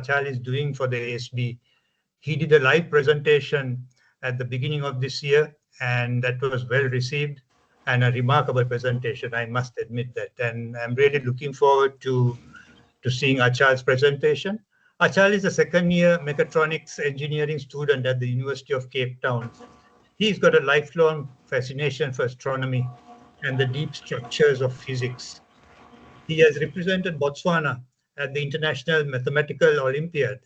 Archal is doing for the ASB. He did a live presentation at the beginning of this year, and that was well received and a remarkable presentation, I must admit that. And I'm really looking forward to seeing Archal's presentation. Archal is a second-year mechatronics engineering student at the University of Cape Town. He's got a lifelong fascination for astronomy and the deep structures of physics. He has represented Botswana at the International Mathematical Olympiad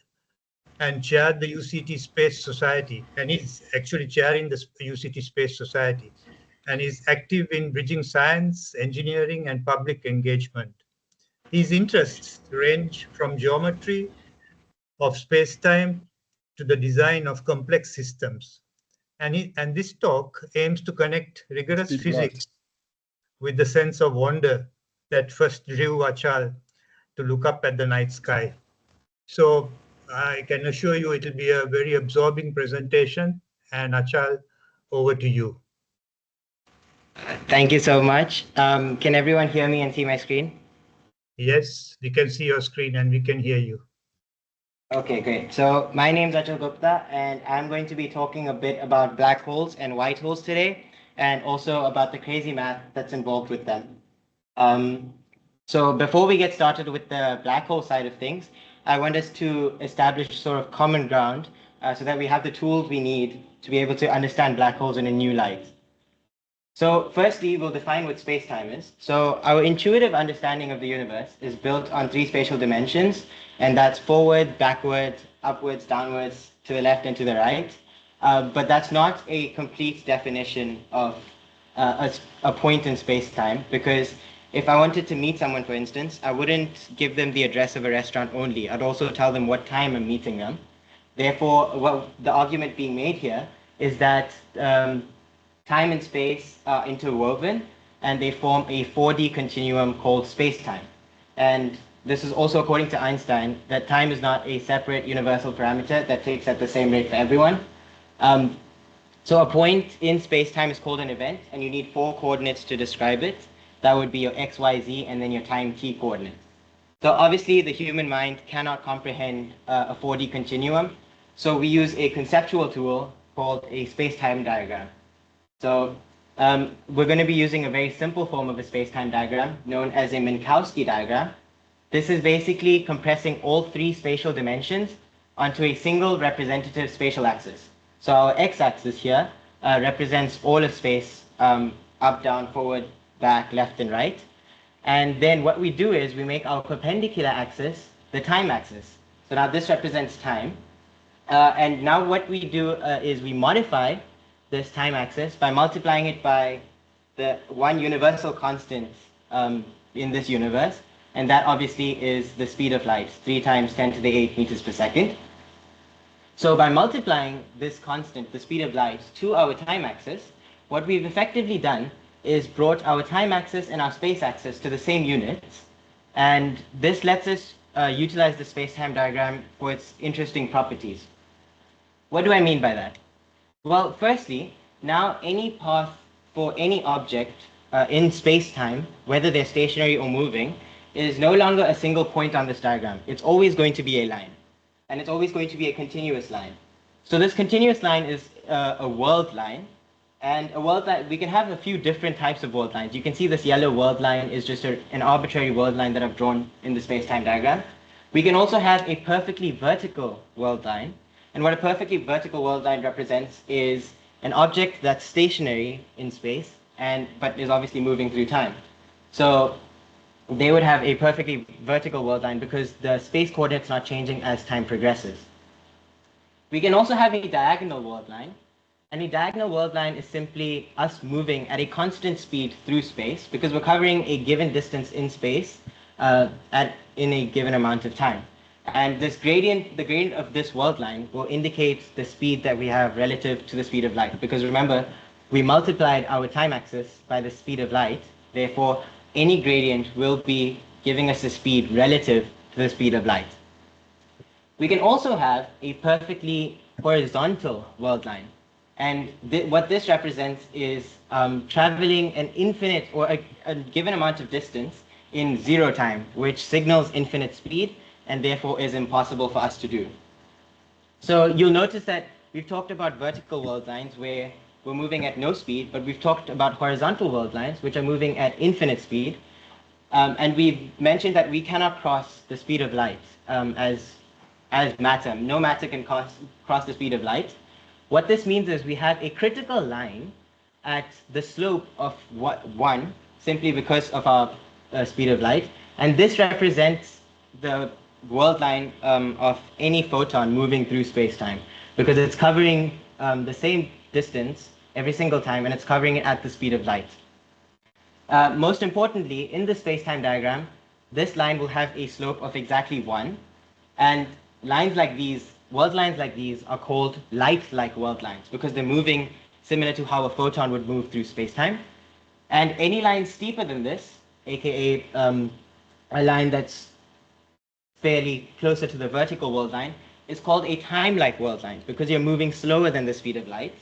and chaired the UCT Space Society, and he's actually chairing the UCT Space Society, and is active in bridging science, engineering, and public engagement. His interests range from geometry of space-time to the design of complex systems. And this talk aims to connect rigorous physics with the sense of wonder that first drew Archal to look up at the night sky. So I can assure you it will be a very absorbing presentation. And Archal, over to you. Thank you so much. Can everyone hear me and see my screen? Yes, we can see your screen and we can hear you. Okay, great. So my name is Archal Gupta, and I'm going to be talking a bit about black holes and white holes today, and also about the crazy math that's involved with them. So before we get started with the black hole side of things, I want us to establish sort of common ground so that we have the tools we need to be able to understand black holes in a new light. So firstly, we'll define what space-time is. So our intuitive understanding of the universe is built on three spatial dimensions, and that's forward, backward, upwards, downwards, to the left and to the right. But that's not a complete definition of a point in space-time, because if I wanted to meet someone, for instance, I wouldn't give them the address of a restaurant only. I'd also tell them what time I'm meeting them. Therefore, what the argument being made here is that time and space are interwoven, and they form a 4D continuum called space-time. And this is also according to Einstein, that time is not a separate universal parameter that ticks at the same rate for everyone. So a point in space-time is called an event, and you need 4 coordinates to describe it. That would be your x, y, z, and then your time t coordinates. So obviously the human mind cannot comprehend a 4D continuum, so we use a conceptual tool called a space-time diagram. So we're going to be using a very simple form of a space-time diagram known as a Minkowski diagram. This is basically compressing all 3 spatial dimensions onto a single representative spatial axis. So our x-axis here represents all of space, up, down, forward, back, left, and right. And then what we do is we make our perpendicular axis the time axis. So now this represents time. And now what we do is we modify this time axis by multiplying it by the one universal constant in this universe, and that obviously is the speed of light, 3 times 10 to the 8 meters per second. So by multiplying this constant, the speed of light, to our time axis, what we've effectively done is brought our time axis and our space axis to the same units, and this lets us utilize the space-time diagram for its interesting properties. What do I mean by that? Well, firstly, now any path for any object in space-time, whether they're stationary or moving, is no longer a single point on this diagram. It's always going to be a line, and it's always going to be a continuous line. So this continuous line is a world line, and a world line, we can have a few different types of world lines. You can see this yellow world line is just an arbitrary world line that I've drawn in the space-time diagram. We can also have a perfectly vertical world line. And what a perfectly vertical world line represents is an object that's stationary in space, but is obviously moving through time. So they would have a perfectly vertical world line because the space coordinates not changing as time progresses. We can also have a diagonal world line. And a diagonal world line is simply us moving at a constant speed through space because we're covering a given distance in space in a given amount of time. And this gradient, the gradient of this world line will indicate the speed that we have relative to the speed of light. Because remember, we multiplied our time axis by the speed of light. Therefore, any gradient will be giving us a speed relative to the speed of light. We can also have a perfectly horizontal world line. And what this represents is traveling an infinite or a given amount of distance in 0 time, which signals infinite speed. and therefore is impossible for us to do. So you'll notice that we've talked about vertical world lines where we're moving at no speed, but we've talked about horizontal world lines, which are moving at infinite speed. And we've mentioned that we cannot cross the speed of light as matter. No matter can cross the speed of light. What this means is we have a critical line at the slope of 1, simply because of our speed of light. And this represents the world line of any photon moving through space-time, because it's covering the same distance every single time, and it's covering it at the speed of light. Most importantly, in the space-time diagram, this line will have a slope of exactly 1, and lines like these, world lines like these, are called light-like world lines because they're moving similar to how a photon would move through space-time. And any line steeper than this, aka a line that's fairly closer to the vertical world line, is called a time-like world line because you're moving slower than the speed of light.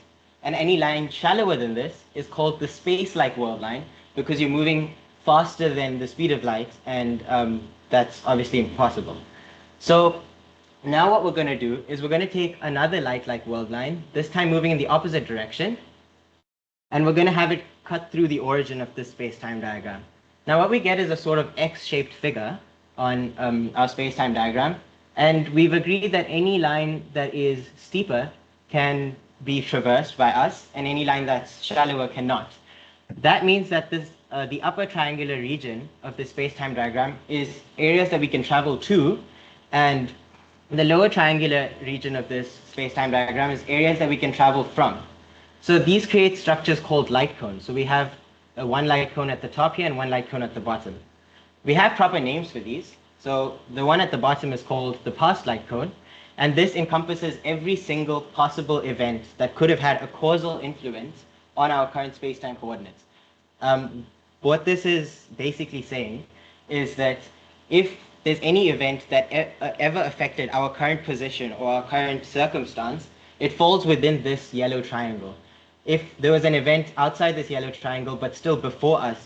And any line shallower than this is called the space-like world line because you're moving faster than the speed of light, and that's obviously impossible. So now what we're going to do is we're going to take another light-like world line, this time moving in the opposite direction, and we're going to have it cut through the origin of this space-time diagram. Now what we get is a sort of X-shaped figure on our space-time diagram, and we've agreed that any line that is steeper can be traversed by us, and any line that's shallower cannot. That means that this, the upper triangular region of the space-time diagram is areas that we can travel to, and the lower triangular region of this space-time diagram is areas that we can travel from. So these create structures called light cones. So we have one light cone at the top here and one light cone at the bottom. We have proper names for these. So the one at the bottom is called the past light cone, and this encompasses every single possible event that could have had a causal influence on our current space-time coordinates. What this is basically saying is that if there's any event that ever affected our current position or our current circumstance, it falls within this yellow triangle. If there was an event outside this yellow triangle but still before us,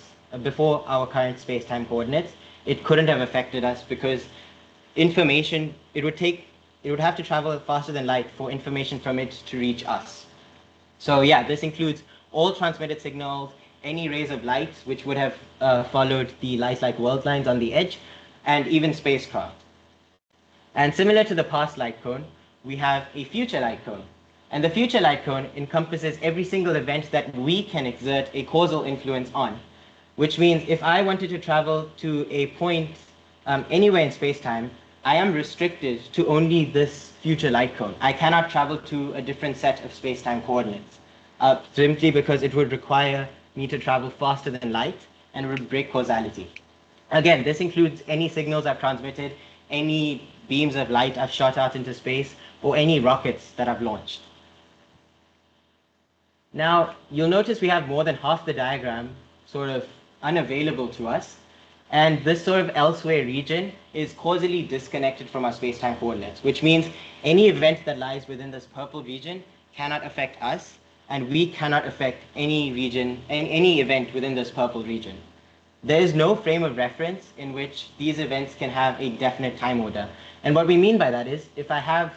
before our current space-time coordinates, it couldn't have affected us because information, it would have to travel faster than light for information from it to reach us. So yeah, this includes all transmitted signals, any rays of light which would have followed the light-like world lines on the edge, and even spacecraft. And similar to the past light cone, we have a future light cone. And the future light cone encompasses every single event that we can exert a causal influence on, which means if I wanted to travel to a point anywhere in space-time, I am restricted to only this future light cone. I cannot travel to a different set of space-time coordinates, simply because it would require me to travel faster than light and would break causality. Again, this includes any signals I've transmitted, any beams of light I've shot out into space, or any rockets that I've launched. Now, you'll notice we have more than half the diagram sort of unavailable to us, and this sort of elsewhere region is causally disconnected from our space-time coordinates, which means any event that lies within this purple region cannot affect us, and we cannot affect any region, any event within this purple region. There is no frame of reference in which these events can have a definite time order. And what we mean by that is, if I have,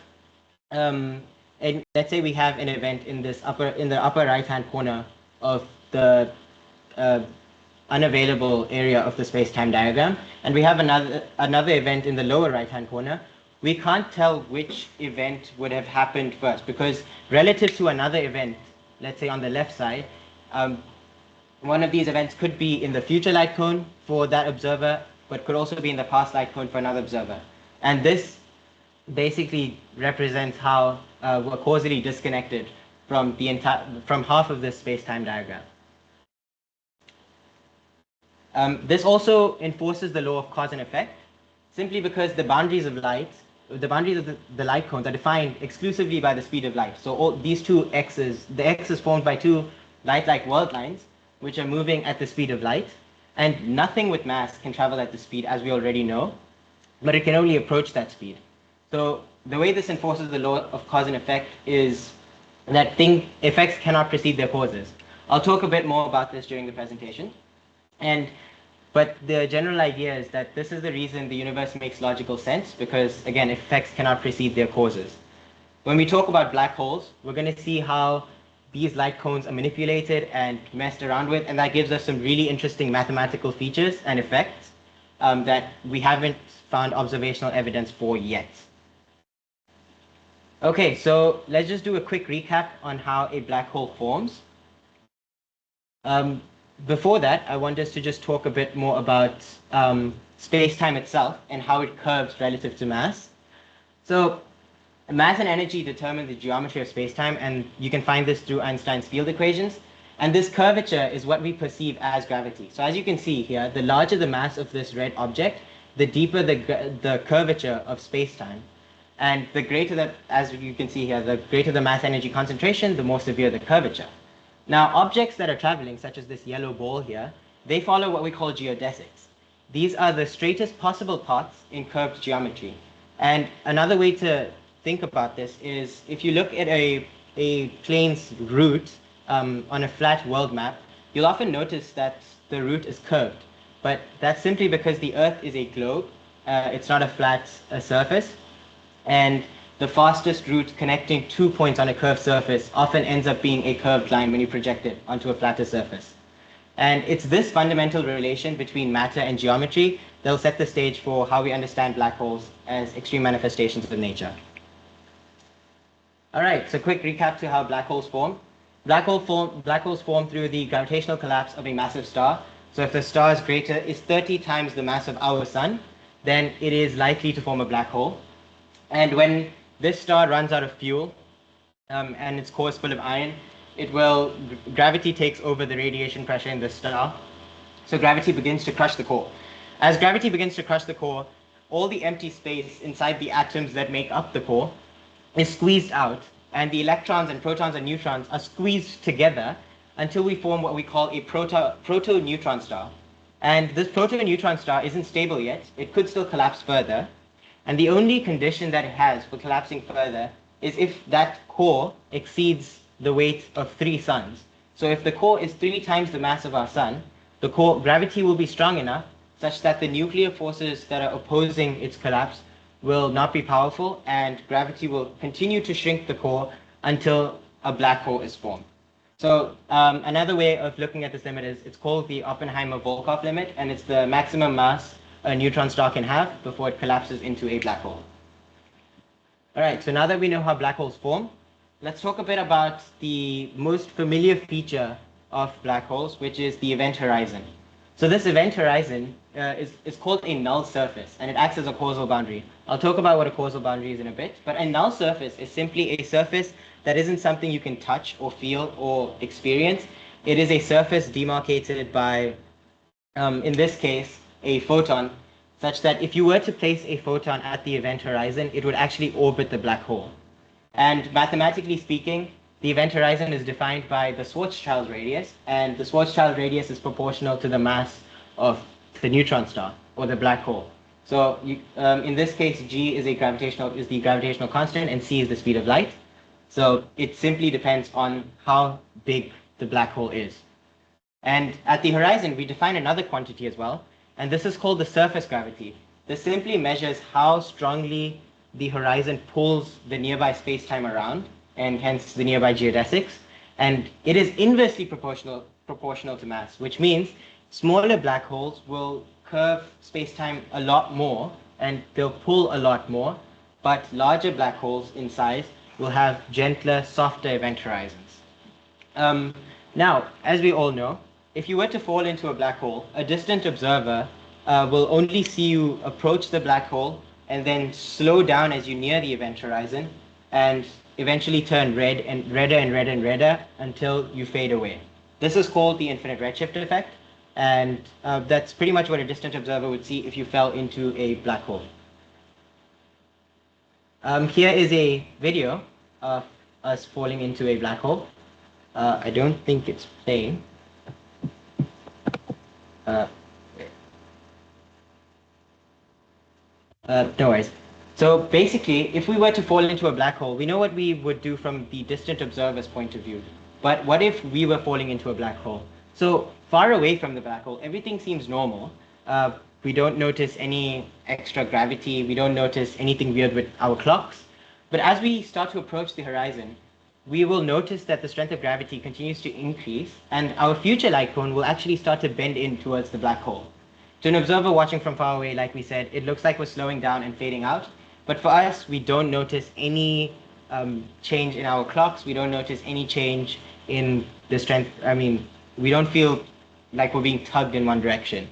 let's say we have an event in the upper right-hand corner of the unavailable area of the space-time diagram, and we have another event in the lower right-hand corner, we can't tell which event would have happened first, because relative to another event, let's say on the left side, one of these events could be in the future light cone for that observer, but could also be in the past light cone for another observer. And this basically represents how we're causally disconnected from half of this space-time diagram. This also enforces the law of cause and effect, simply because the boundaries of light, the boundaries of the light cones are defined exclusively by the speed of light. So all these two x's, the x is formed by two light-like world lines, which are moving at the speed of light, and nothing with mass can travel at the speed, as we already know, but it can only approach that speed. So the way this enforces the law of cause and effect is that effects cannot precede their causes. I'll talk a bit more about this during the presentation. And But the general idea is that this is the reason the universe makes logical sense, because, again, effects cannot precede their causes. When we talk about black holes, we're going to see how these light cones are manipulated and messed around with, and that gives us some really interesting mathematical features and effects that we haven't found observational evidence for yet. Okay, so let's just do a quick recap on how a black hole forms. Before that, I want us to just talk a bit more about space-time itself and how it curves relative to mass. So mass and energy determine the geometry of space-time, and you can find this through Einstein's field equations. And this curvature is what we perceive as gravity. So as you can see here, the larger the mass of this red object, the deeper the curvature of space-time. And the greater the, as you can see here, the greater the mass energy concentration, the more severe the curvature. Now, objects that are traveling, such as this yellow ball here, they follow what we call geodesics. These are the straightest possible paths in curved geometry. And another way to think about this is if you look at a plane's route on a flat world map, you'll often notice that the route is curved. But that's simply because the Earth is a globe. It's not a flat surface. And the fastest route connecting 2 points on a curved surface often ends up being a curved line when you project it onto a flatter surface. And it's this fundamental relation between matter and geometry that will set the stage for how we understand black holes as extreme manifestations of nature. All right, so quick recap to how black holes form. Black holes form through the gravitational collapse of a massive star. So if the star is 30 times the mass of our sun, then it is likely to form a black hole. And when this star runs out of fuel and its core is full of iron, gravity takes over the radiation pressure in the star. So gravity begins to crush the core. As gravity begins to crush the core, all the empty space inside the atoms that make up the core is squeezed out, and the electrons and protons and neutrons are squeezed together until we form what we call a proto-neutron star. And this proto-neutron star isn't stable yet. It could still collapse further. And the only condition that it has for collapsing further is if that core exceeds the weight of 3 suns. So if the core is 3 times the mass of our sun, the core gravity will be strong enough such that the nuclear forces that are opposing its collapse will not be powerful, and gravity will continue to shrink the core until a black hole is formed. So another way of looking at this limit is it's called the Oppenheimer-Volkoff limit, and it's the maximum mass a neutron star can have before it collapses into a black hole. All right, so now that we know how black holes form, let's talk a bit about the most familiar feature of black holes, which is the event horizon. So this event horizon is called a null surface, and it acts as a causal boundary. I'll talk about what a causal boundary is in a bit, but a null surface is simply a surface that isn't something you can touch or feel or experience. It is a surface demarcated by, in this case, a photon, such that if you were to place a photon at the event horizon, it would actually orbit the black hole. And mathematically speaking, the event horizon is defined by the Schwarzschild radius, and the Schwarzschild radius is proportional to the mass of the neutron star or the black hole. So in this case, g is the gravitational constant, and c is the speed of light. So it simply depends on how big the black hole is. And at the horizon, we define another quantity as well, and this is called the surface gravity. This simply measures how strongly the horizon pulls the nearby space-time around, and hence the nearby geodesics. And it is inversely proportional to mass, which means smaller black holes will curve space-time a lot more, and they'll pull a lot more, but larger black holes in size will have gentler, softer event horizons. Now, as we all know, if you were to fall into a black hole, a distant observer will only see you approach the black hole and then slow down as you near the event horizon, and eventually turn red and redder and redder and redder until you fade away. This is called the infinite redshift effect, and that's pretty much what a distant observer would see if you fell into a black hole. Here is a video of us falling into a black hole. I don't think it's playing. No worries. So basically, if we were to fall into a black hole, we know what we would do from the distant observer's point of view. But what if we were falling into a black hole? So far away from the black hole, everything seems normal, We don't notice any extra gravity. We don't notice anything weird with our clocks. But as we start to approach the horizon, we will notice that the strength of gravity continues to increase, and our future light cone will actually start to bend in towards the black hole. To an observer watching from far away, like we said, it looks like we're slowing down and fading out. But for us, we don't notice any change in our clocks. We don't notice any change in the strength. We don't feel like we're being tugged in one direction.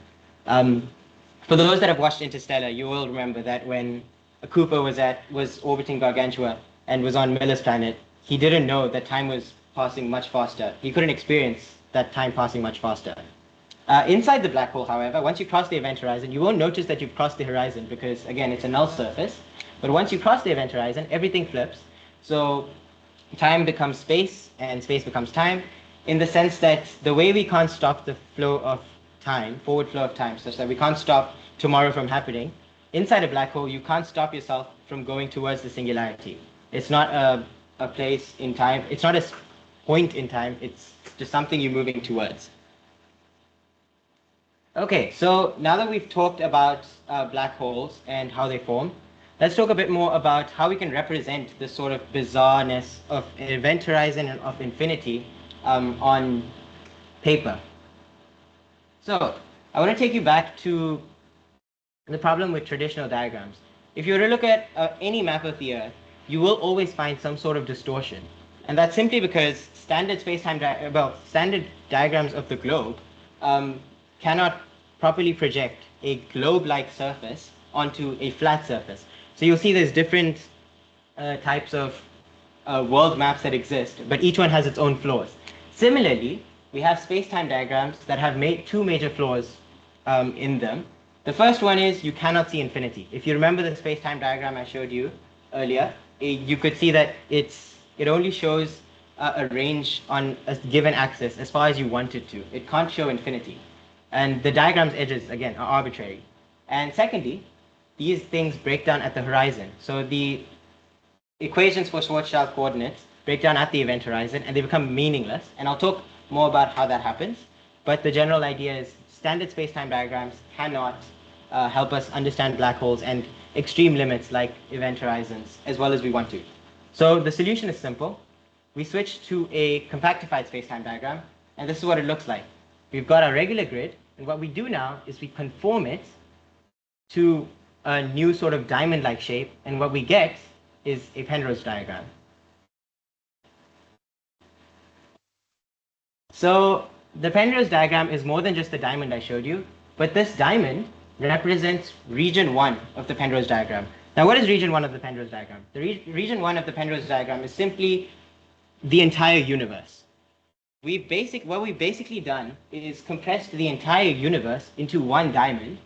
For those that have watched Interstellar, you will remember that when Cooper was orbiting Gargantua and was on Miller's planet, he didn't know that time was passing much faster. He couldn't experience that time passing much faster. Inside the black hole, however, once you cross the event horizon, you won't notice that you've crossed the horizon because, again, it's a null surface. But once you cross the event horizon, everything flips. So time becomes space and space becomes time, in the sense that the way we can't stop the flow of time, forward flow of time, such that we can't stop tomorrow from happening, inside a black hole, you can't stop yourself from going towards the singularity. It's not a place in time. It's not a point in time. It's just something you're moving towards. Okay, so now that we've talked about black holes and how they form, let's talk a bit more about how we can represent this sort of bizarreness of an event horizon and of infinity on paper. So I want to take you back to the problem with traditional diagrams. If you were to look at any map of the Earth, you will always find some sort of distortion. And that's simply because standard standard diagrams of the globe cannot properly project a globe-like surface onto a flat surface. So you'll see there's different types of world maps that exist, but each one has its own flaws. Similarly, we have space-time diagrams that have two major flaws in them. The first one is you cannot see infinity. If you remember the space-time diagram I showed you earlier, you could see that it only shows a range on a given axis as far as you want it to. It can't show infinity. And the diagram's edges, again, are arbitrary. And secondly, these things break down at the horizon. So the equations for Schwarzschild coordinates break down at the event horizon and they become meaningless. And I'll talk more about how that happens. But the general idea is standard space-time diagrams cannot help us understand black holes and extreme limits like event horizons as well as we want to. So the solution is simple. We switch to a compactified space-time diagram, and this is what it looks like. We've got our regular grid, and what we do now is we conform it to a new sort of diamond-like shape, and what we get is a Penrose diagram. So the Penrose diagram is more than just the diamond I showed you, but this diamond represents region 1 of the Penrose diagram. Now, what is region 1 of the Penrose diagram? The region 1 of the Penrose diagram is simply the entire universe. What we've basically done is compressed the entire universe into one diamond,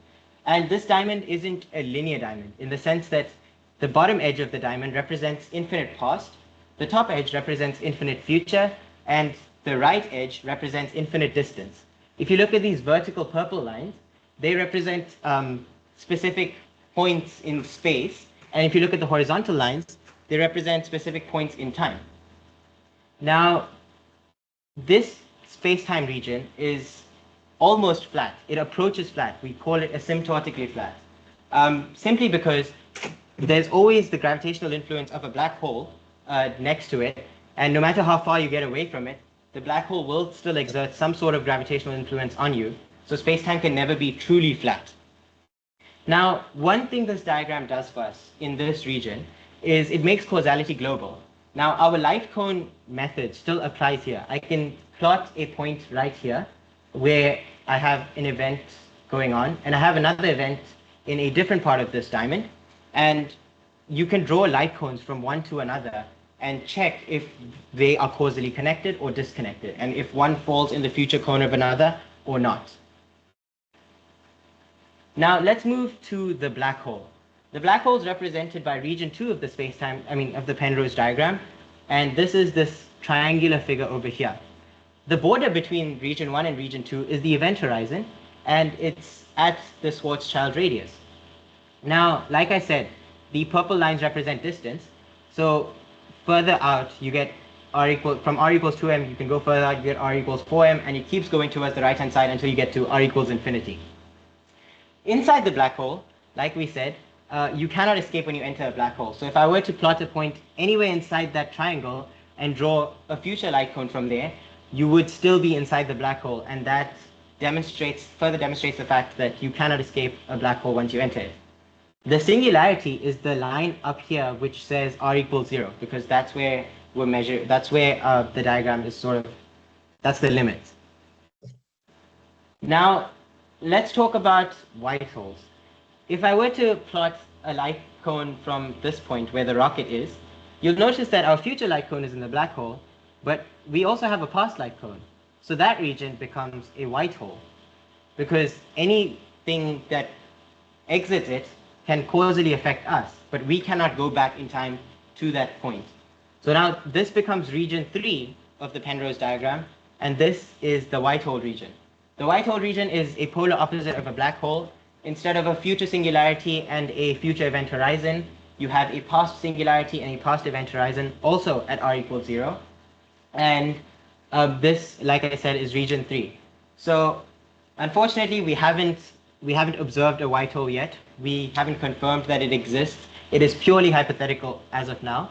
and this diamond isn't a linear diamond in the sense that the bottom edge of the diamond represents infinite past, the top edge represents infinite future, and the right edge represents infinite distance. If you look at these vertical purple lines, they represent specific points in space, and if you look at the horizontal lines, they represent specific points in time. Now, this space-time region is almost flat. It approaches flat. We call it asymptotically flat. Simply because there's always the gravitational influence of a black hole next to it, and no matter how far you get away from it, the black hole will still exert some sort of gravitational influence on you, so space-time can never be truly flat. Now, one thing this diagram does for us in this region is it makes causality global. Now, our light cone method still applies here. I can plot a point right here where I have an event going on, and I have another event in a different part of this diamond, and you can draw light cones from one to another and check if they are causally connected or disconnected, and if one falls in the future cone of another or not. Now, let's move to the black hole. The black hole is represented by region 2 of the space-time, of the Penrose diagram, and this is this triangular figure over here. The border between region 1 and region 2 is the event horizon, and it's at the Schwarzschild radius. Now, like I said, the purple lines represent distance, so further out you get from r equals 2m, you can go further out, you get r equals 4m, and it keeps going towards the right-hand side until you get to r equals infinity. Inside the black hole, like we said, you cannot escape when you enter a black hole. So if I were to plot a point anywhere inside that triangle and draw a future light cone from there, you would still be inside the black hole, and that further demonstrates the fact that you cannot escape a black hole once you enter it. The singularity is the line up here which says r equals 0, because that's where the diagram is that's the limit. Now, let's talk about white holes. If I were to plot a light cone from this point where the rocket is, you'll notice that our future light cone is in the black hole, but we also have a past light cone. So that region becomes a white hole, because anything that exits it can causally affect us, but we cannot go back in time to that point. So now this becomes region 3 of the Penrose diagram, and this is the white hole region. The white hole region is a polar opposite of a black hole. Instead of a future singularity and a future event horizon, you have a past singularity and a past event horizon, also at r equals 0. And this, like I said, is region 3. So unfortunately, we haven't observed a white hole yet. We haven't confirmed that it exists. It is purely hypothetical as of now,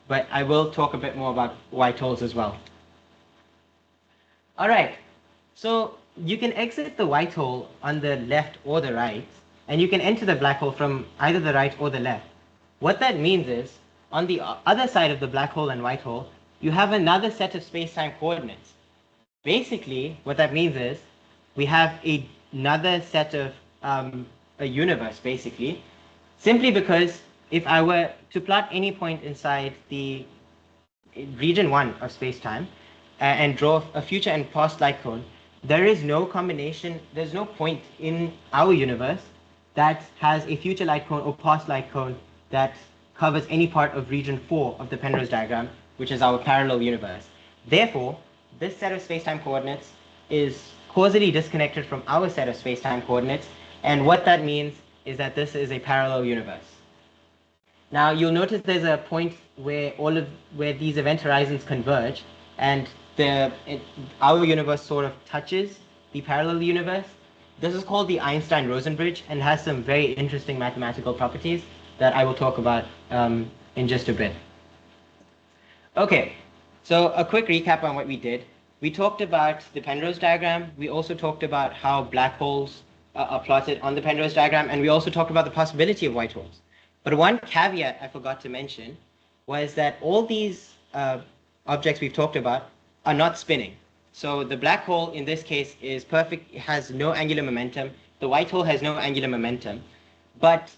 but I will talk a bit more about white holes as well. All right, so you can exit the white hole on the left or the right, and you can enter the black hole from either the right or the left. What that means is, on the other side of the black hole and white hole, you have another set of space-time coordinates. Basically, what that means is, we have another set of a universe, basically, simply because if I were to plot any point inside the region 1 of space-time and draw a future and past light cone, there is no combination, there's no point in our universe that has a future light cone or past light cone that covers any part of region 4 of the Penrose diagram, which is our parallel universe. Therefore, this set of space-time coordinates is causally disconnected from our set of space-time coordinates, and what that means is that this is a parallel universe. Now, you'll notice there's a point where these event horizons converge, and our universe sort of touches the parallel universe. This is called the Einstein-Rosen bridge and has some very interesting mathematical properties that I will talk about in just a bit. Okay, so a quick recap on what we did. We talked about the Penrose diagram. We also talked about how black holes are plotted on the Penrose diagram, and we also talked about the possibility of white holes. But one caveat I forgot to mention was that all these objects we've talked about are not spinning. So the black hole in this case is perfect, it has no angular momentum. The white hole has no angular momentum. But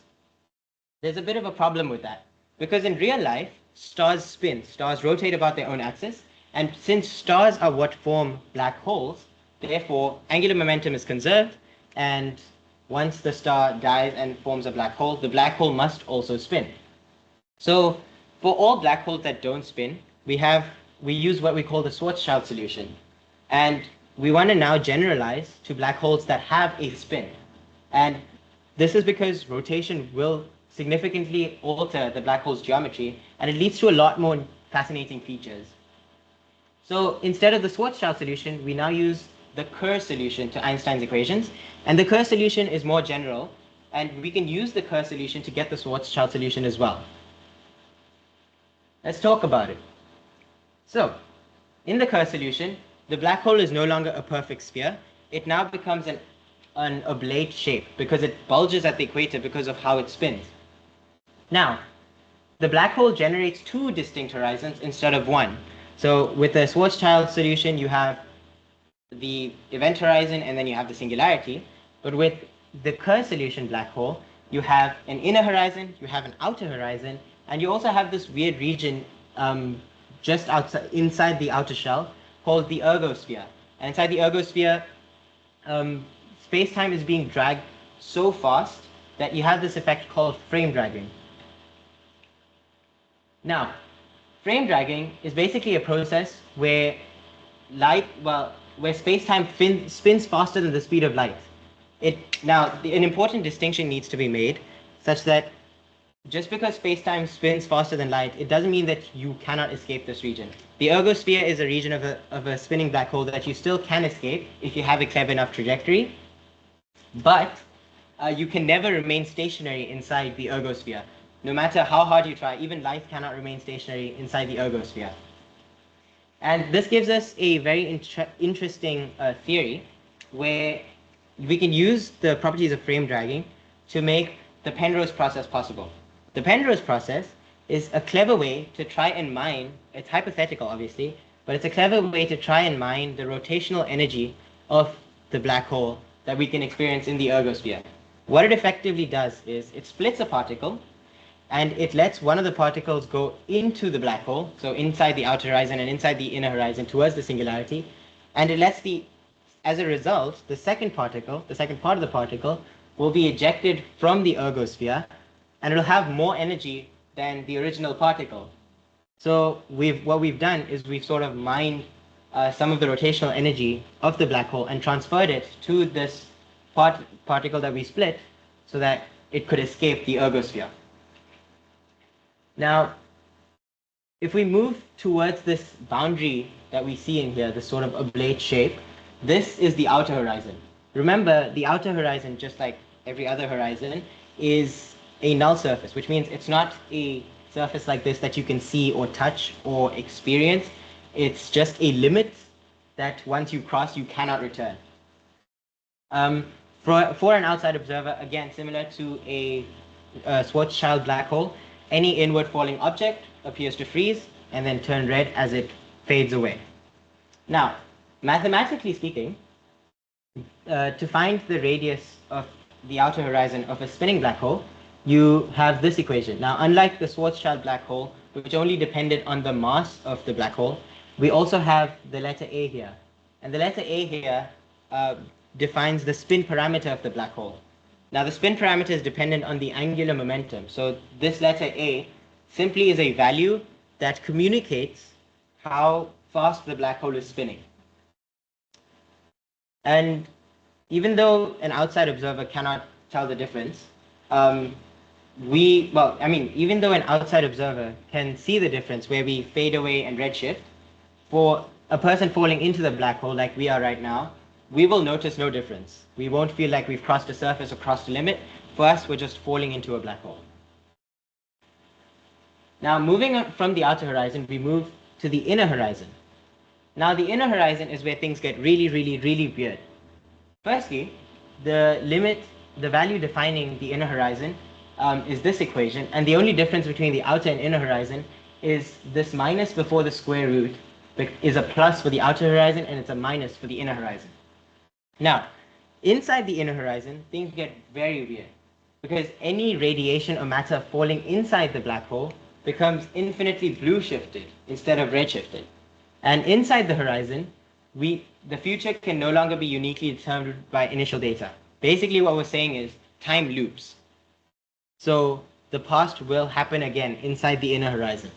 there's a bit of a problem with that, because in real life, stars spin, stars rotate about their own axis, and since stars are what form black holes, therefore angular momentum is conserved, and once the star dies and forms a black hole, the black hole must also spin. So for all black holes that don't spin, we use what we call the Schwarzschild solution. And we want to now generalize to black holes that have a spin. And this is because rotation will significantly alter the black hole's geometry, and it leads to a lot more fascinating features. So instead of the Schwarzschild solution, we now use the Kerr solution to Einstein's equations. And the Kerr solution is more general, and we can use the Kerr solution to get the Schwarzschild solution as well. Let's talk about it. So, in the Kerr solution, the black hole is no longer a perfect sphere. It now becomes an oblate shape because it bulges at the equator because of how it spins. Now, the black hole generates 2 distinct horizons instead of 1. So with the Schwarzschild solution, you have the event horizon and then you have the singularity. But with the Kerr solution black hole, you have an inner horizon, you have an outer horizon, and you also have this weird region just inside the outer shell called the ergosphere. And inside the ergosphere, space-time is being dragged so fast that you have this effect called frame dragging. Now, frame dragging is basically a process where space-time spins faster than the speed of light. An important distinction needs to be made, such that just because space-time spins faster than light, it doesn't mean that you cannot escape this region. The ergosphere is a region of a spinning black hole that you still can escape if you have a clever enough trajectory. But you can never remain stationary inside the ergosphere. No matter how hard you try, even light cannot remain stationary inside the ergosphere. And this gives us a very interesting theory where we can use the properties of frame dragging to make the Penrose process possible. The Penrose process is a clever way to try and mine, it's hypothetical obviously, but it's a clever way to try and mine the rotational energy of the black hole that we can experience in the ergosphere. What it effectively does is it splits a particle and it lets one of the particles go into the black hole, so inside the outer horizon and inside the inner horizon towards the singularity, and it lets as a result, the second part of the particle will be ejected from the ergosphere, and it'll have more energy than the original particle. So what we've done is we've sort of mined some of the rotational energy of the black hole and transferred it to this particle that we split so that it could escape the ergosphere. Now, if we move towards this boundary that we see in here, this sort of oblate shape, this is the outer horizon. Remember, the outer horizon, just like every other horizon, is a null surface, which means it's not a surface like this that you can see or touch or experience. It's just a limit that once you cross, you cannot return. For an outside observer, again, similar to a Schwarzschild black hole, any inward falling object appears to freeze and then turn red as it fades away. Now, mathematically speaking, to find the radius of the outer horizon of a spinning black hole, you have this equation. Now, unlike the Schwarzschild black hole, which only depended on the mass of the black hole, we also have the letter A here. And the letter A here defines the spin parameter of the black hole. Now, the spin parameter is dependent on the angular momentum. So this letter A simply is a value that communicates how fast the black hole is spinning. And even though an outside observer cannot tell the difference, even though an outside observer can see the difference where we fade away and redshift, for a person falling into the black hole like we are right now, we will notice no difference. We won't feel like we've crossed a surface or crossed a limit. For us, we're just falling into a black hole. Now, moving on from the outer horizon, we move to the inner horizon. Now, the inner horizon is where things get really, really, really weird. Firstly, the value defining the inner horizon is this equation, and the only difference between the outer and inner horizon is this minus before the square root is a plus for the outer horizon, and it's a minus for the inner horizon. Now, inside the inner horizon, things get very weird, because any radiation or matter falling inside the black hole becomes infinitely blue shifted instead of red shifted. And inside the horizon, the future can no longer be uniquely determined by initial data. Basically, what we're saying is time loops. So the past will happen again inside the inner horizon.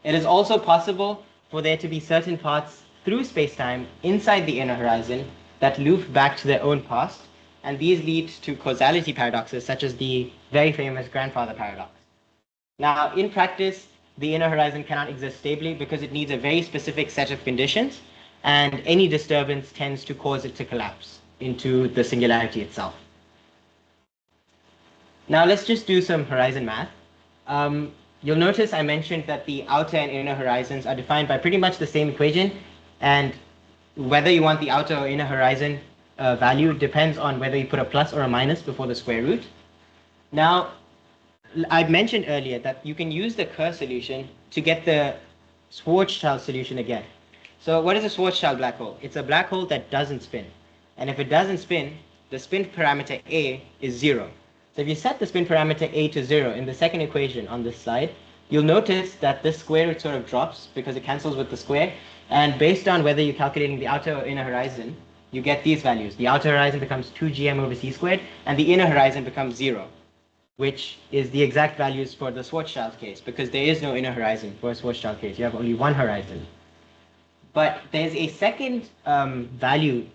It is also possible for there to be certain paths through space-time inside the inner horizon that loop back to their own past, and these lead to causality paradoxes such as the very famous grandfather paradox. Now, in practice, the inner horizon cannot exist stably because it needs a very specific set of conditions, and any disturbance tends to cause it to collapse into the singularity itself. Now, let's just do some horizon math. You'll notice I mentioned that the outer and inner horizons are defined by pretty much the same equation, and whether you want the outer or inner horizon value depends on whether you put a plus or a minus before the square root. Now, I mentioned earlier that you can use the Kerr solution to get the Schwarzschild solution again. So what is a Schwarzschild black hole? It's a black hole that doesn't spin. And if it doesn't spin, the spin parameter A is 0. So if you set the spin parameter A to 0 in the second equation on this slide, you'll notice that this square root sort of drops because it cancels with the square. And based on whether you're calculating the outer or inner horizon, you get these values. The outer horizon becomes 2gm over c squared, and the inner horizon becomes 0, which is the exact values for the Schwarzschild case, because there is no inner horizon for a Schwarzschild case. You have only one horizon. But there's a second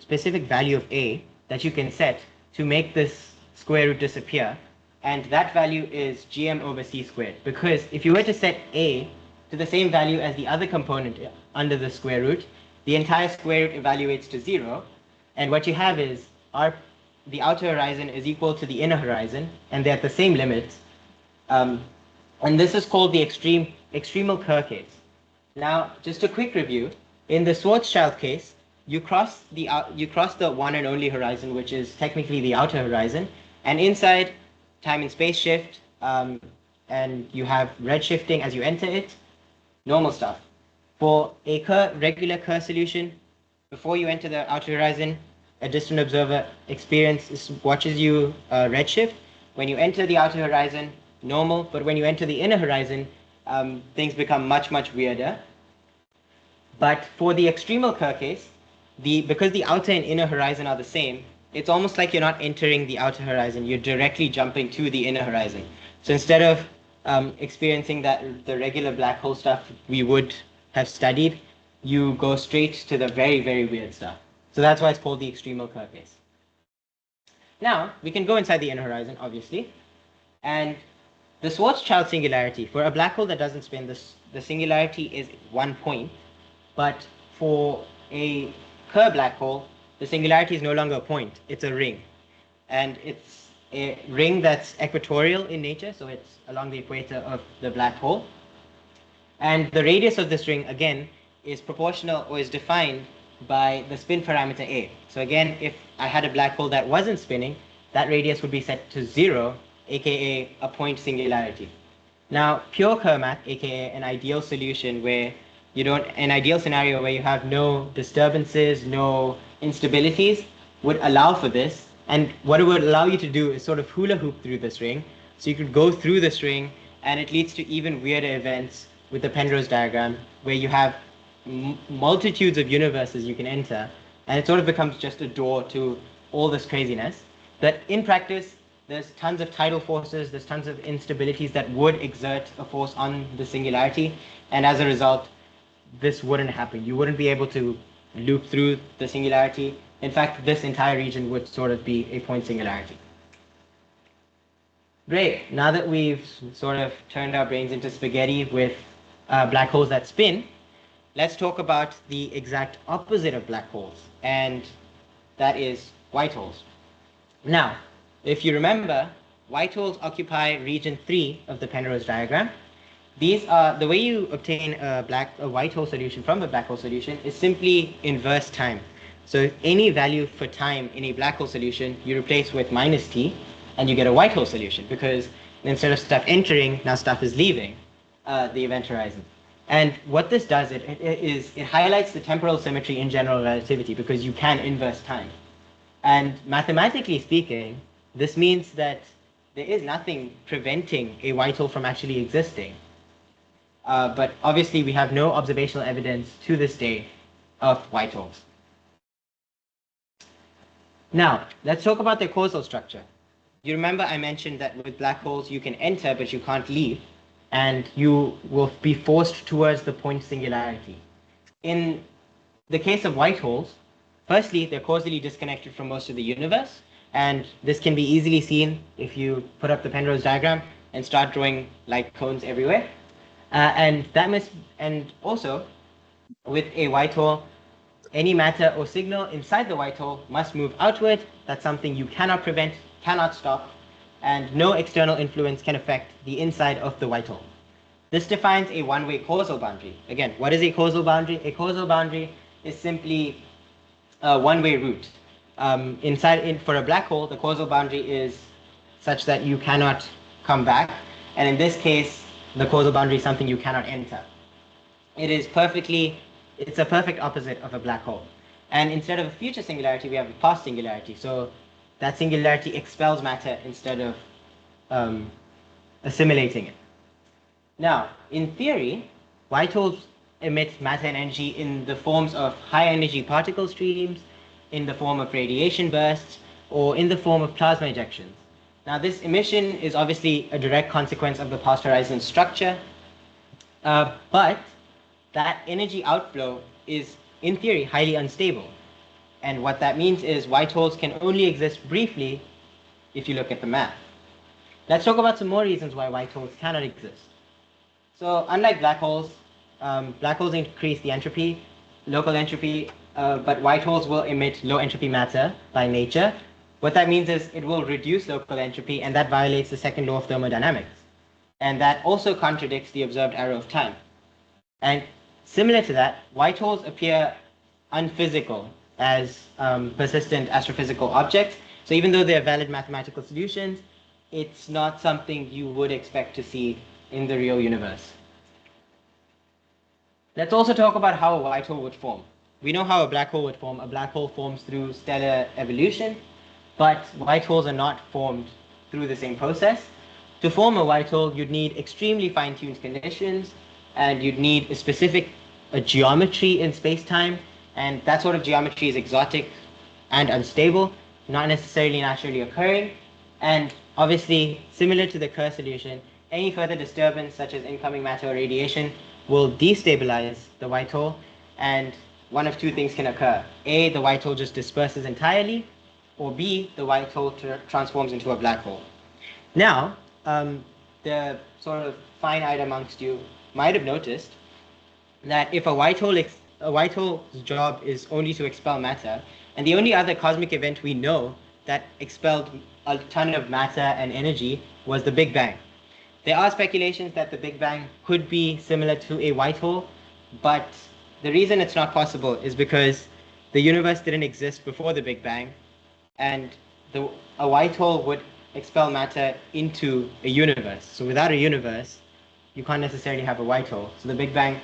specific value of A that you can set to make this square root disappear, and that value is gm over c squared, because if you were to set A to the same value as the other component under the square root, the entire square root evaluates to 0, and what you have is the outer horizon is equal to the inner horizon, and they're at the same limits. And this is called the extremal Kerr case. Now, just a quick review. In the Schwarzschild case, you cross the one and only horizon, which is technically the outer horizon, and inside, time and space shift, and you have red shifting as you enter it, normal stuff. For a regular Kerr solution, before you enter the outer horizon, a distant observer watches you redshift. When you enter the outer horizon, normal, but when you enter the inner horizon, things become much, much weirder. But for the extremal Kerr case, because the outer and inner horizon are the same, it's almost like you're not entering the outer horizon, you're directly jumping to the inner horizon. So instead of experiencing the regular black hole stuff we would have studied, you go straight to the very, very weird stuff. So that's why it's called the extremal Kerr case. Now, we can go inside the inner horizon, obviously, and the Schwarzschild singularity, for a black hole that doesn't spin, the singularity is 1 point, but for a Kerr black hole, the singularity is no longer a point, it's a ring. And it's a ring that's equatorial in nature, so it's along the equator of the black hole. And the radius of this ring, again, is proportional or is defined by the spin parameter A. So again, if I had a black hole that wasn't spinning, that radius would be set to 0, aka a point singularity. Now, pure Kerr math, aka an ideal solution where an ideal scenario where you have no disturbances, no instabilities, would allow for this. And what it would allow you to do is sort of hula hoop through this ring. So you could go through this ring, and it leads to even weirder events with the Penrose diagram, where you have multitudes of universes you can enter, and it sort of becomes just a door to all this craziness. But in practice, there's tons of tidal forces, there's tons of instabilities that would exert a force on the singularity, and as a result, this wouldn't happen. You wouldn't be able to loop through the singularity. In fact, this entire region would sort of be a point singularity. Great. Now that we've sort of turned our brains into spaghetti with black holes that spin, let's talk about the exact opposite of black holes, and that is white holes. Now, if you remember, white holes occupy region 3 of the Penrose diagram. These are the way you obtain a white hole solution from a black hole solution is simply inverse time. So any value for time in a black hole solution, you replace with minus t, and you get a white hole solution, because instead of stuff entering, now stuff is leaving the event horizon. And what this does, it highlights the temporal symmetry in general relativity, because you can inverse time. And mathematically speaking, this means that there is nothing preventing a white hole from actually existing. But obviously, we have no observational evidence to this day of white holes. Now, let's talk about their causal structure. You remember I mentioned that with black holes, you can enter, but you can't leave, and you will be forced towards the point singularity. In the case of white holes, firstly, they're causally disconnected from most of the universe, and this can be easily seen if you put up the Penrose diagram and start drawing light cones everywhere. And also, with a white hole, any matter or signal inside the white hole must move outward. That's something you cannot prevent, cannot stop, and no external influence can affect the inside of the white hole. This defines a one-way causal boundary. Again, what is a causal boundary? A causal boundary is simply a one-way route. For a black hole, the causal boundary is such that you cannot come back, and in this case, the causal boundary is something you cannot enter. It's a perfect opposite of a black hole. And instead of a future singularity, we have a past singularity. So that singularity expels matter instead of assimilating it. Now, in theory, white holes emit matter and energy in the forms of high energy particle streams, in the form of radiation bursts, or in the form of plasma ejections. Now, this emission is obviously a direct consequence of the past horizon structure, but that energy outflow is, in theory, highly unstable. And what that means is white holes can only exist briefly if you look at the math. Let's talk about some more reasons why white holes cannot exist. So unlike black holes increase the local entropy, but white holes will emit low entropy matter by nature. What that means is it will reduce local entropy, and that violates the second law of thermodynamics. And that also contradicts the observed arrow of time. And similar to that, white holes appear unphysical as persistent astrophysical objects. So even though they're valid mathematical solutions, it's not something you would expect to see in the real universe. Let's also talk about how a white hole would form. We know how a black hole would form. A black hole forms through stellar evolution, but white holes are not formed through the same process. To form a white hole, you'd need extremely fine-tuned conditions, and you'd need a geometry in space-time, and that sort of geometry is exotic and unstable, not necessarily naturally occurring. And obviously, similar to the Kerr solution, any further disturbance, such as incoming matter or radiation, will destabilize the white hole, and one of two things can occur. A, the white hole just disperses entirely, or B, the white hole transforms into a black hole. Now, the sort of fine-eyed amongst you might have noticed that if a white hole's job is only to expel matter, and the only other cosmic event we know that expelled a ton of matter and energy was the Big Bang. There are speculations that the Big Bang could be similar to a white hole, but the reason it's not possible is because the universe didn't exist before the Big Bang, and a white hole would expel matter into a universe. So without a universe, you can't necessarily have a white hole. So the Big Bang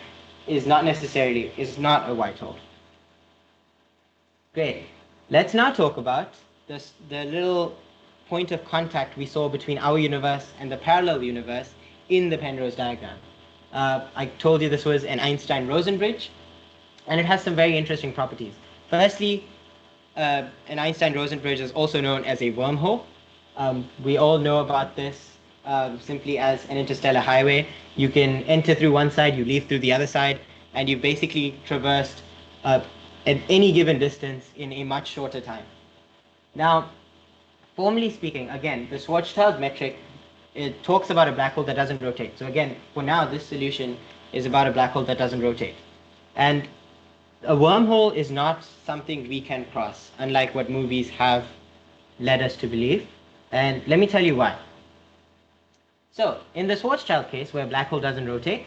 is not a white hole. Great. Let's now talk about the little point of contact we saw between our universe and the parallel universe in the Penrose diagram. I told you this was an Einstein-Rosen bridge, and it has some very interesting properties. Firstly, an Einstein-Rosen bridge is also known as a wormhole. We all know about this simply as an interstellar highway. You can enter through one side, you leave through the other side, and you've basically traversed at any given distance in a much shorter time. Now, formally speaking, again, the Schwarzschild metric, it talks about a black hole that doesn't rotate. So again, for now, this solution is about a black hole that doesn't rotate. And a wormhole is not something we can cross, unlike what movies have led us to believe. And let me tell you why. So, in the Schwarzschild case, where a black hole doesn't rotate,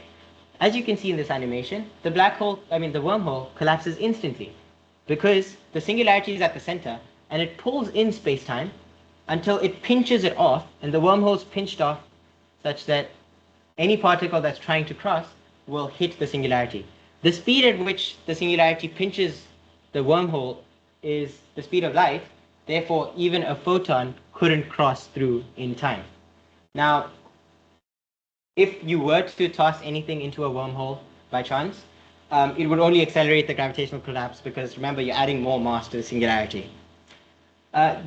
as you can see in this animation, the wormhole collapses instantly, because the singularity is at the center, and it pulls in space-time until it pinches it off, and the wormhole's pinched off such that any particle that's trying to cross will hit the singularity. The speed at which the singularity pinches the wormhole is the speed of light, therefore even a photon couldn't cross through in time. Now, if you were to toss anything into a wormhole by chance, it would only accelerate the gravitational collapse, because remember, you're adding more mass to the singularity.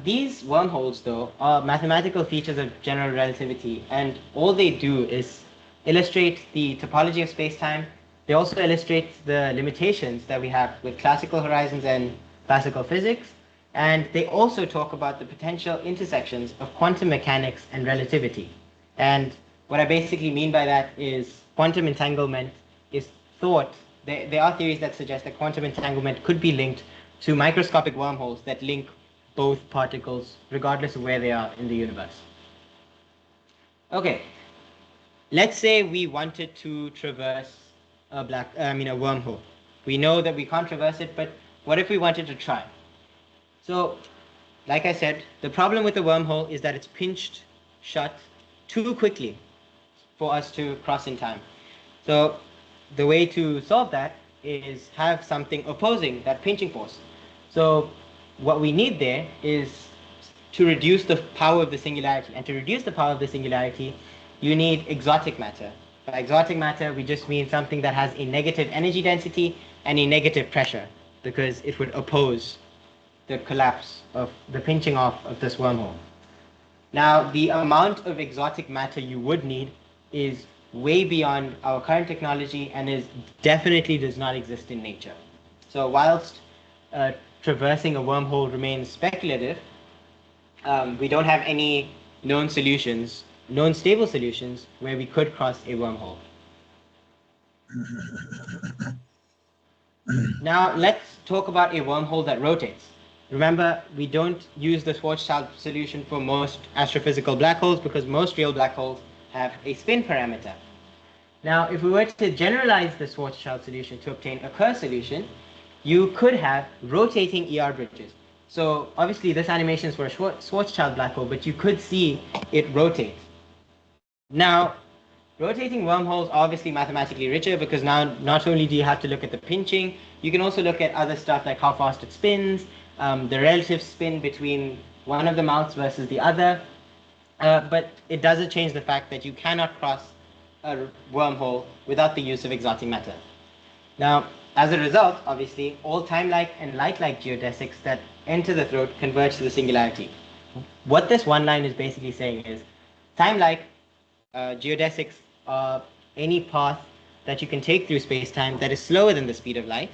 These wormholes, though, are mathematical features of general relativity, and all they do is illustrate the topology of space-time. They also illustrate the limitations that we have with classical horizons and classical physics, and they also talk about the potential intersections of quantum mechanics and relativity. And what I basically mean by that is quantum entanglement is thought. There are theories that suggest that quantum entanglement could be linked to microscopic wormholes that link both particles, regardless of where they are in the universe. Okay, let's say we wanted to traverse a wormhole. We know that we can't traverse it, but what if we wanted to try? So, like I said, the problem with the wormhole is that it's pinched shut too quickly for us to cross in time. So, the way to solve that is have something opposing that pinching force. So, what we need there is to reduce the power of the singularity. And to reduce the power of the singularity, you need exotic matter. By exotic matter, we just mean something that has a negative energy density and a negative pressure, because it would oppose the collapse of the pinching off of this wormhole. Now, the amount of exotic matter you would need is way beyond our current technology and definitely does not exist in nature. So whilst traversing a wormhole remains speculative, we don't have any known stable solutions where we could cross a wormhole. Now let's talk about a wormhole that rotates. Remember, we don't use the Schwarzschild solution for most astrophysical black holes because most real black holes have a spin parameter. Now, if we were to generalize the Schwarzschild solution to obtain a Kerr solution, you could have rotating ER bridges. So obviously this animation is for a Schwarzschild black hole, but you could see it rotate. Now, rotating wormholes are obviously mathematically richer because now not only do you have to look at the pinching, you can also look at other stuff like how fast it spins, the relative spin between one of the mouths versus the other. But it doesn't change the fact that you cannot cross a wormhole without the use of exciting matter. Now, as a result, obviously, all time-like and light-like geodesics that enter the throat converge to the singularity. What this one line is basically saying is, time-like geodesics are any path that you can take through space-time that is slower than the speed of light.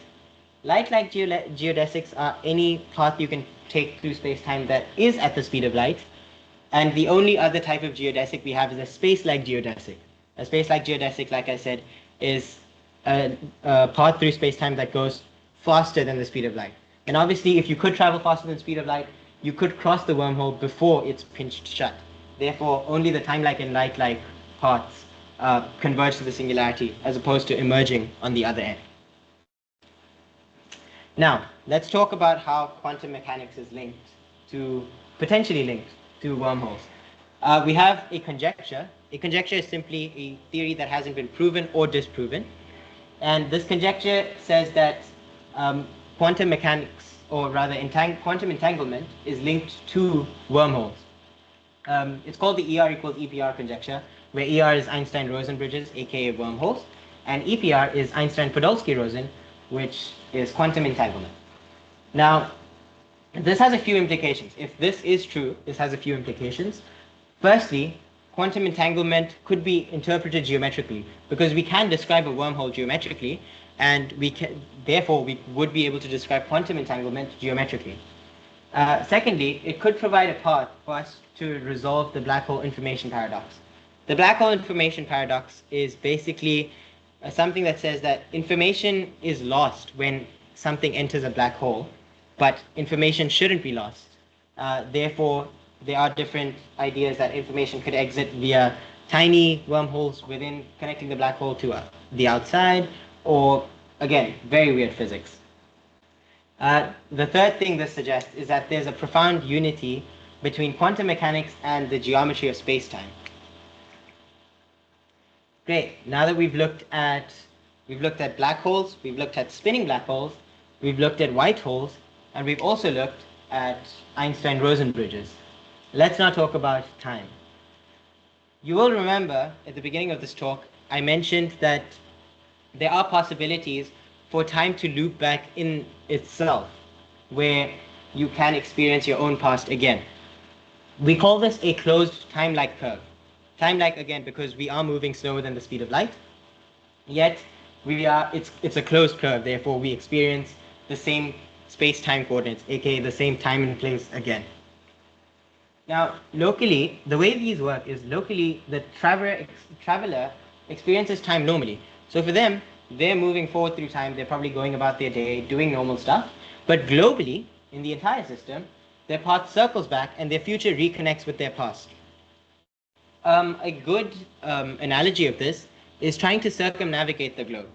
Light-like geodesics are any path you can take through space-time that is at the speed of light. And the only other type of geodesic we have is a space-like geodesic. A space-like geodesic, like I said, is a path through space-time that goes faster than the speed of light. And obviously, if you could travel faster than the speed of light, you could cross the wormhole before it's pinched shut. Therefore, only the time-like and light-like paths converge to the singularity, as opposed to emerging on the other end. Now, let's talk about how quantum mechanics is potentially linked to wormholes. We have a conjecture. A conjecture is simply a theory that hasn't been proven or disproven. And this conjecture says that quantum mechanics, or rather quantum entanglement, is linked to wormholes. It's called the ER equals EPR conjecture, where ER is Einstein-Rosen bridges, aka wormholes, and EPR is Einstein-Podolsky-Rosen, which is quantum entanglement. Now, this has a few implications. If this is true, this has a few implications. Firstly, quantum entanglement could be interpreted geometrically because we can describe a wormhole geometrically, and therefore we would be able to describe quantum entanglement geometrically. Secondly, it could provide a path for us to resolve the black hole information paradox. The black hole information paradox is basically something that says that information is lost when something enters a black hole, but information shouldn't be lost. Therefore, there are different ideas that information could exit via tiny wormholes within connecting the black hole to the outside, or again, very weird physics. The third thing this suggests is that there's a profound unity between quantum mechanics and the geometry of space-time. Great. Now that we've looked at black holes, we've looked at spinning black holes, we've looked at white holes, and we've also looked at Einstein-Rosen bridges. Let's now talk about time. You will remember at the beginning of this talk, I mentioned that there are possibilities for time to loop back in itself, where you can experience your own past again. We call this a closed time-like curve. Time-like again because we are moving slower than the speed of light, yet it's a closed curve, therefore we experience the same space-time coordinates, aka the same time and place again. Now, locally, the way these work is locally the traveler experiences time normally. So for them, they're moving forward through time, they're probably going about their day, doing normal stuff. But globally, in the entire system, their path circles back and their future reconnects with their past. A good analogy of this is trying to circumnavigate the globe.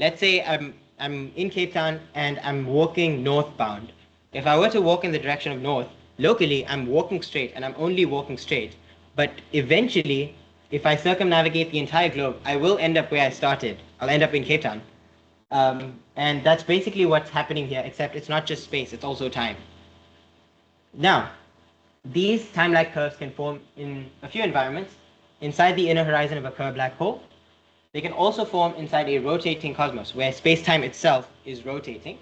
Let's say I'm in Cape Town and I'm walking northbound. If I were to walk in the direction of north, locally I'm walking straight and I'm only walking straight. But eventually, if I circumnavigate the entire globe, I will end up where I started. I'll end up in Cape Town. And that's basically what's happening here, except it's not just space, it's also time. Now, these time-like curves can form in a few environments. Inside the inner horizon of a Kerr black hole. They can also form inside a rotating cosmos, where space-time itself is rotating.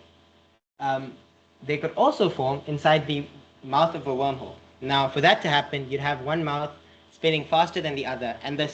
They could also form inside the mouth of a wormhole. Now, for that to happen, you'd have one mouth spinning faster than the other, and the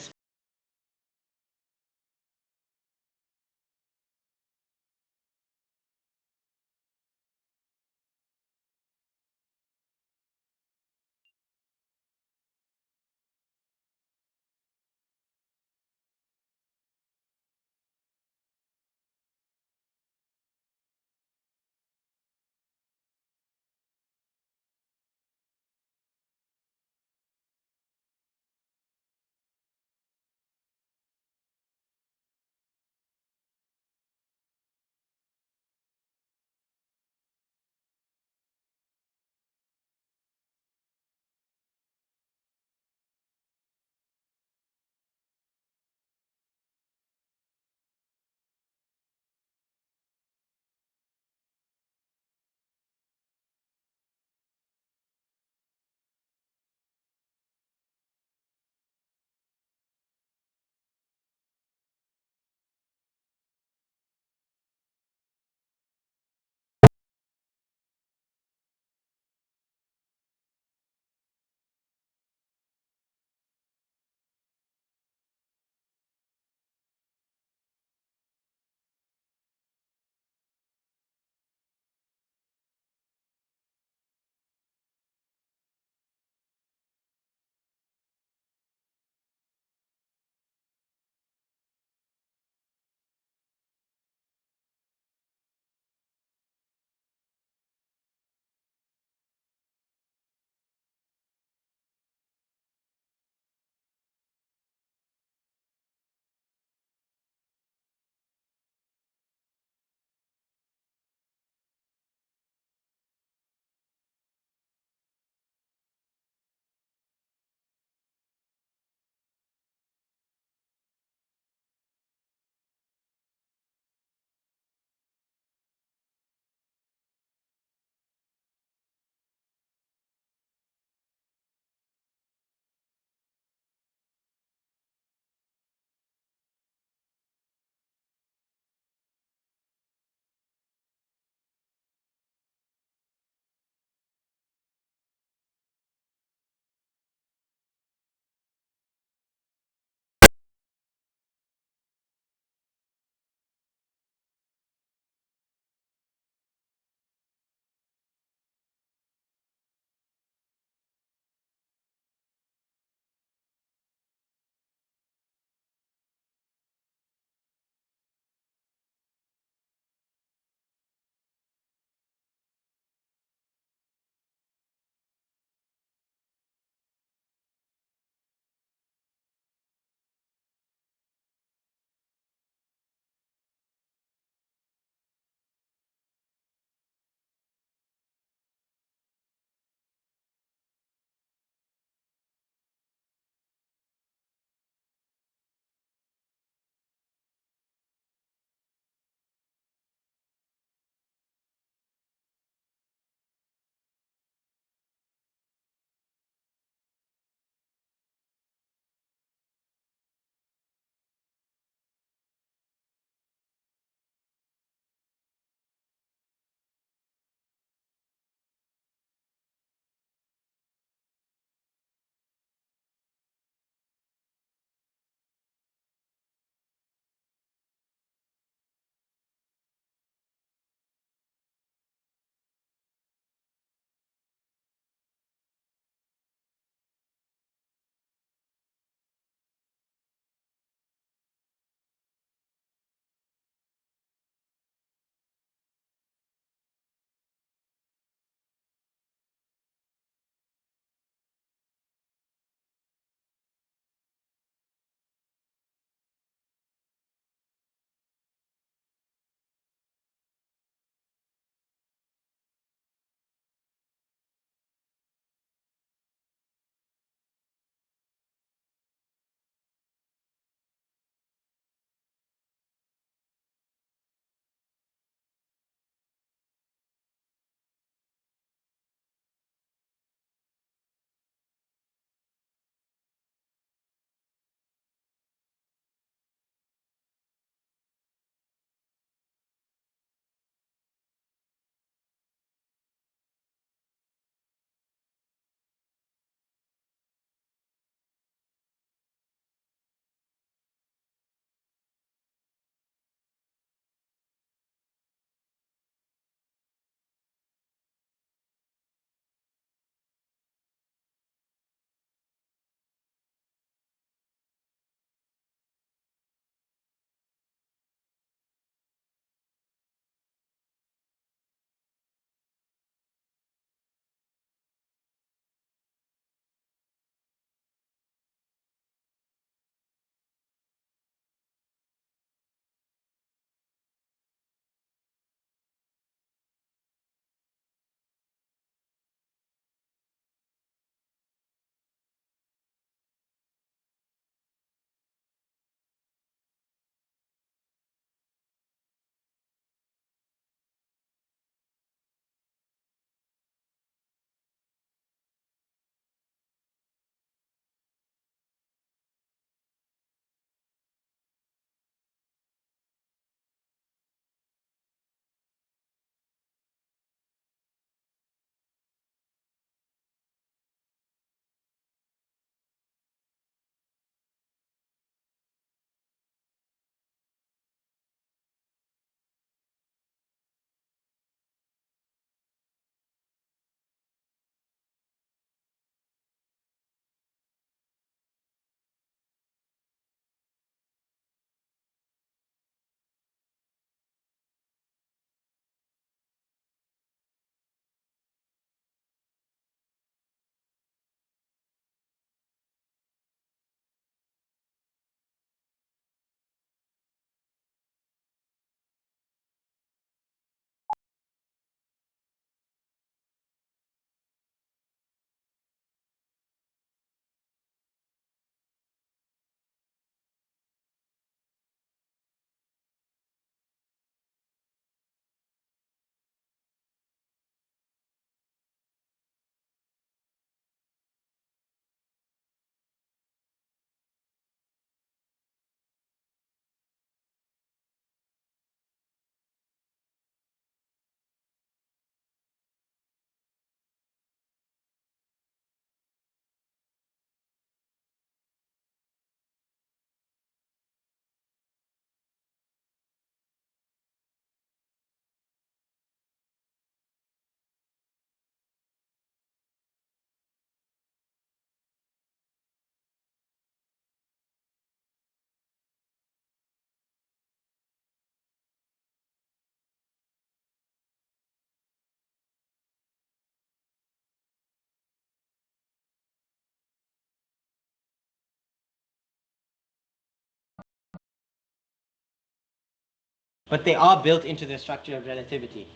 but they are built into the structure of relativity.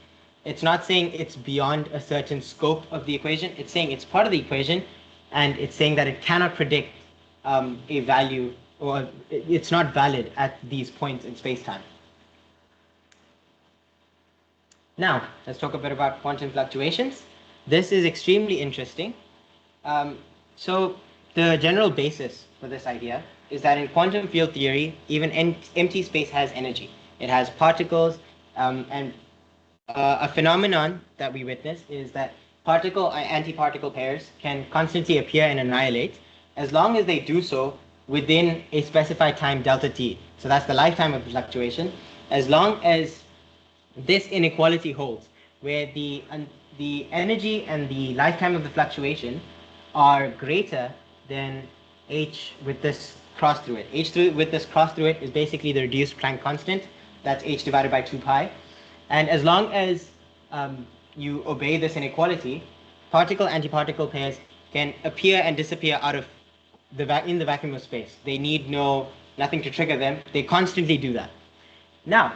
It's not saying it's beyond a certain scope of the equation. It's saying it's part of the equation, and it's saying that it cannot predict a value, or it's not valid at these points in space-time. Now, let's talk a bit about quantum fluctuations. This is extremely interesting. So the general basis for this idea is that in quantum field theory, even empty space has energy. It has particles, and a phenomenon that we witness is that particle and antiparticle pairs can constantly appear and annihilate as long as they do so within a specified time delta t. So that's the lifetime of the fluctuation. As long as this inequality holds, where the energy and the lifetime of the fluctuation are greater than h with this cross through it. With this cross through it is basically the reduced Planck constant. That's h divided by 2 pi. And as long as you obey this inequality, particle-antiparticle pairs can appear and disappear out of in the vacuum of space. They need nothing to trigger them. They constantly do that. Now,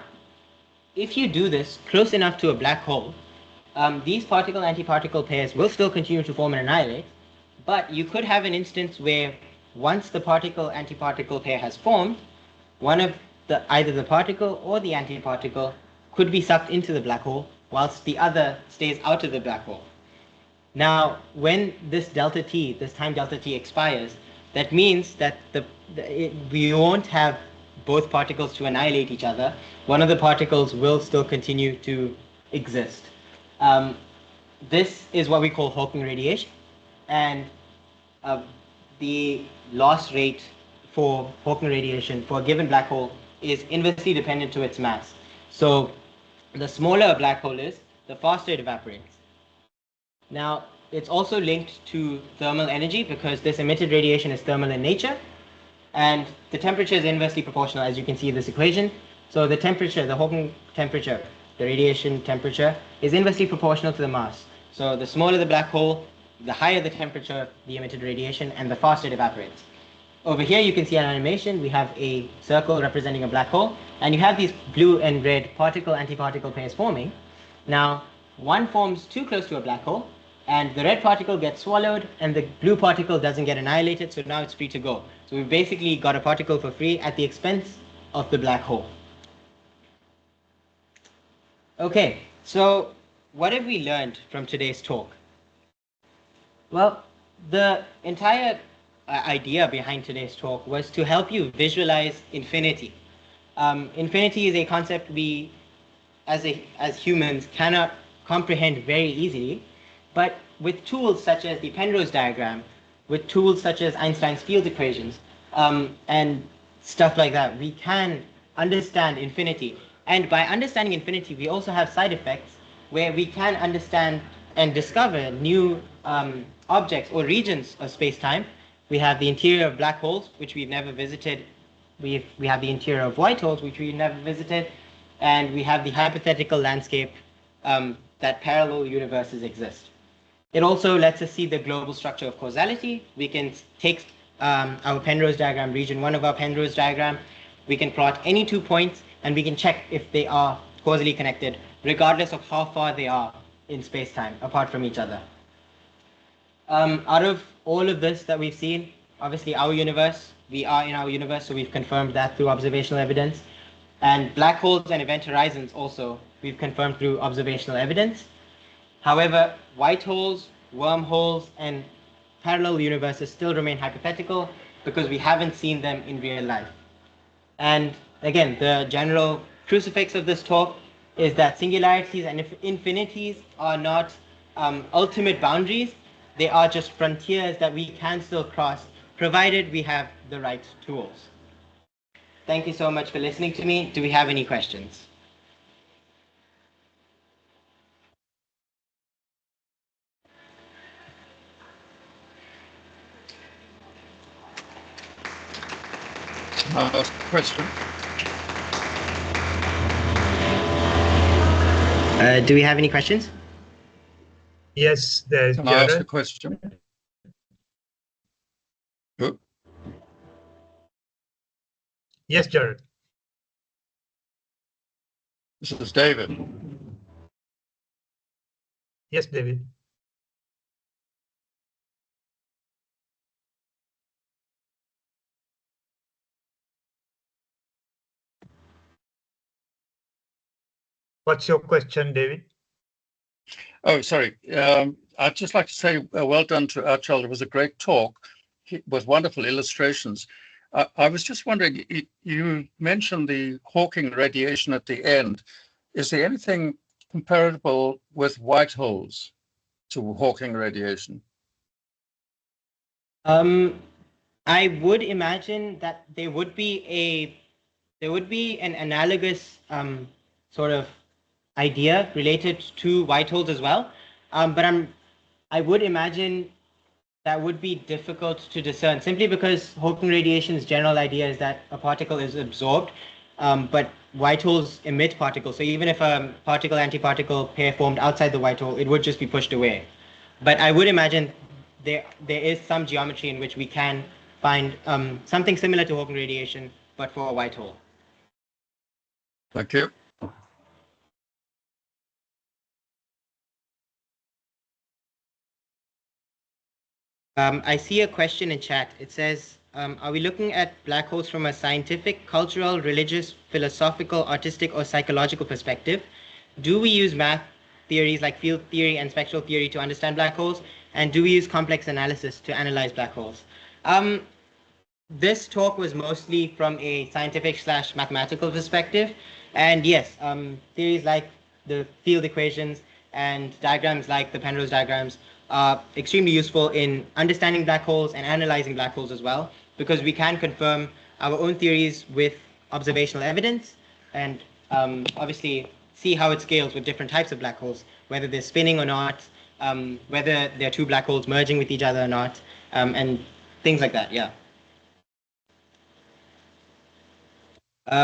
if you do this close enough to a black hole, these particle-antiparticle pairs will still continue to form and annihilate, but you could have an instance where once the particle-antiparticle pair has formed, either the particle or the antiparticle could be sucked into the black hole, whilst the other stays out of the black hole. Now, when this time delta t expires, that means that we won't have both particles to annihilate each other. One of the particles will still continue to exist. This is what we call Hawking radiation, and the loss rate for Hawking radiation for a given black hole is inversely dependent to its mass. So the smaller a black hole is, the faster it evaporates. Now, it's also linked to thermal energy because this emitted radiation is thermal in nature, and the temperature is inversely proportional, as you can see in this equation. So the temperature, the Hawking temperature, the radiation temperature, is inversely proportional to the mass. So the smaller the black hole, the higher the temperature, the emitted radiation, and the faster it evaporates. Over here, you can see an animation. We have a circle representing a black hole, and you have these blue and red particle-antiparticle pairs forming. Now, one forms too close to a black hole, and the red particle gets swallowed, and the blue particle doesn't get annihilated, so now it's free to go. So we've basically got a particle for free at the expense of the black hole. Okay, so what have we learned from today's talk? Well, the entire idea behind today's talk was to help you visualize infinity. Infinity is a concept we, as humans, cannot comprehend very easily, but with tools such as the Penrose diagram, with tools such as Einstein's field equations, and stuff like that, we can understand infinity. And by understanding infinity, we also have side effects where we can understand and discover new objects or regions of space-time. We have the interior of black holes, which we've never visited. We have the interior of white holes, which we've never visited. And we have the hypothetical landscape that parallel universes exist. It also lets us see the global structure of causality. We can take our Penrose diagram, region 1 of our Penrose diagram. We can plot any 2 points, and we can check if they are causally connected, regardless of how far they are in space-time, apart from each other. Out of all of this that we've seen, obviously our universe, we are in our universe, so we've confirmed that through observational evidence. And black holes and event horizons also, we've confirmed through observational evidence. However, white holes, wormholes, and parallel universes still remain hypothetical because we haven't seen them in real life. And again, the general crucifix of this talk is that singularities and infinities are not ultimate boundaries. They are just frontiers that we can still cross, provided we have the right tools. Thank you so much for listening to me. Do we have any questions? I'll ask a question. Do we have any questions? Yes, there's Can I ask a Jared. question? Oh, Yes, Jared. This is David. Yes, David. What's your question, David? Oh, sorry. I'd just like to say well done to Archal. It was a great talk with wonderful illustrations. I was just wondering, you mentioned the Hawking radiation at the end. Is there anything comparable with white holes to Hawking radiation? I would imagine that there would be an analogous sort of idea related to white holes as well. But I would imagine that would be difficult to discern simply because Hawking radiation's general idea is that a particle is absorbed, but white holes emit particles. So even if a particle-antiparticle pair formed outside the white hole, it would just be pushed away. But I would imagine there is some geometry in which we can find something similar to Hawking radiation, but for a white hole. Thank you. I see a question in chat. It says, are we looking at black holes from a scientific, cultural, religious, philosophical, artistic, or psychological perspective? Do we use math theories like field theory and spectral theory to understand black holes? And do we use complex analysis to analyze black holes? This talk was mostly from a scientific/mathematical perspective. And yes, theories like the field equations and diagrams like the Penrose diagrams are extremely useful in understanding black holes and analyzing black holes as well, because we can confirm our own theories with observational evidence and obviously see how it scales with different types of black holes, whether they're spinning or not, whether they're two black holes merging with each other or not, and things like that, yeah.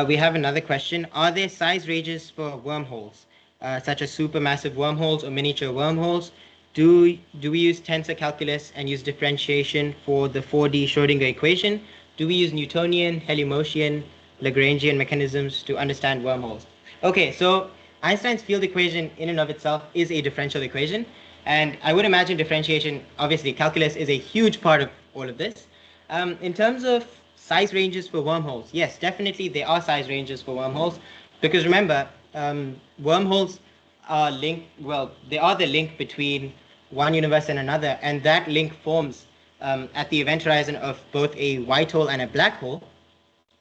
We have another question. Are there size ranges for wormholes, such as supermassive wormholes or miniature wormholes? Do we use tensor calculus and use differentiation for the 4D Schrodinger equation? Do we use Newtonian, Helmholtzian, Lagrangian mechanisms to understand wormholes? Okay, so Einstein's field equation in and of itself is a differential equation. And I would imagine differentiation, obviously calculus is a huge part of all of this. In terms of size ranges for wormholes, yes, definitely there are size ranges for wormholes. Because remember, wormholes are linked, well, they are the link between one universe and another, and that link forms at the event horizon of both a white hole and a black hole.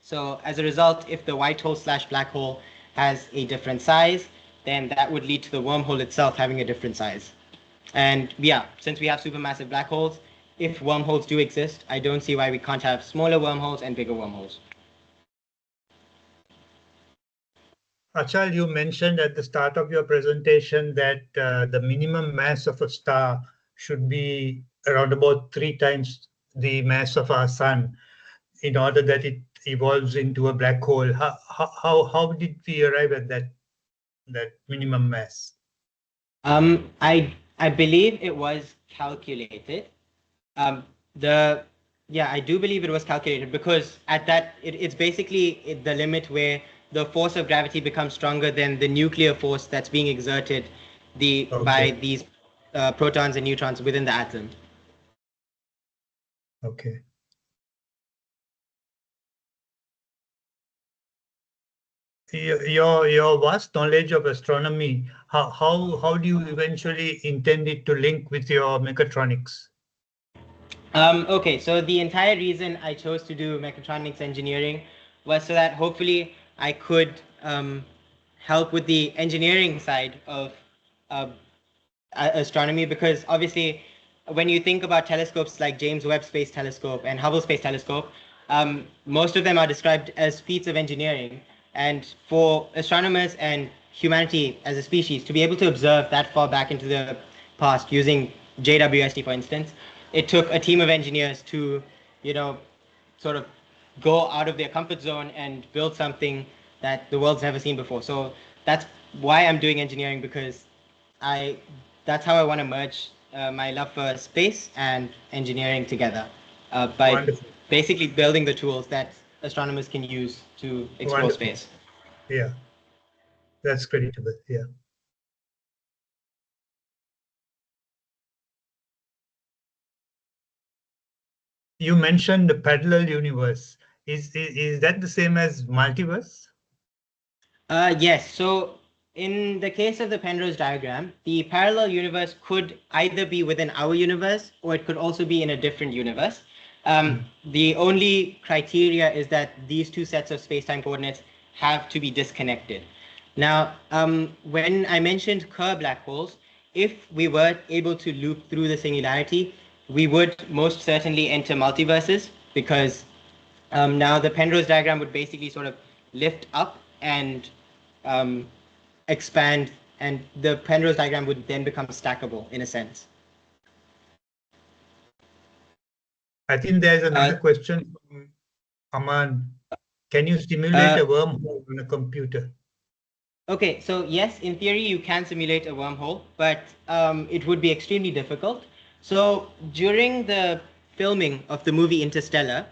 So as a result, if the white hole / black hole has a different size, then that would lead to the wormhole itself having a different size. And yeah, since we have supermassive black holes, if wormholes do exist, I don't see why we can't have smaller wormholes and bigger wormholes. Archal, you mentioned at the start of your presentation that the minimum mass of a star should be around about 3 times the mass of our sun in order that it evolves into a black hole. How did we arrive at that minimum mass? I believe it was calculated. I do believe it was calculated because at that it's basically the limit where the force of gravity becomes stronger than the nuclear force that's being exerted by these protons and neutrons within the atom. Okay. Your vast knowledge of astronomy, how do you eventually intend it to link with your mechatronics? Okay, so the entire reason I chose to do mechatronics engineering was so that hopefully I could help with the engineering side of astronomy, because obviously when you think about telescopes like James Webb Space Telescope and Hubble Space Telescope, most of them are described as feats of engineering. And for astronomers and humanity as a species to be able to observe that far back into the past using JWST, for instance, it took a team of engineers to, sort of go out of their comfort zone and build something that the world's never seen before. So that's why I'm doing engineering, because that's how I want to merge my love for space and engineering together by Wonderful. basically building the tools that astronomers can use to explore Wonderful. space. Yeah. That's creditable. Yeah. You mentioned the parallel universe. Is that the same as multiverse? Yes. So in the case of the Penrose diagram, the parallel universe could either be within our universe or it could also be in a different universe. The only criteria is that these two sets of space-time coordinates have to be disconnected. Now, when I mentioned Kerr black holes, if we were able to loop through the singularity, we would most certainly enter multiverses, because now the Penrose diagram would basically sort of lift up and expand, and the Penrose diagram would then become stackable in a sense. I think there's another question from Aman. Can you simulate a wormhole on a computer? Okay, so yes, in theory you can simulate a wormhole, but it would be extremely difficult. So during the filming of the movie Interstellar,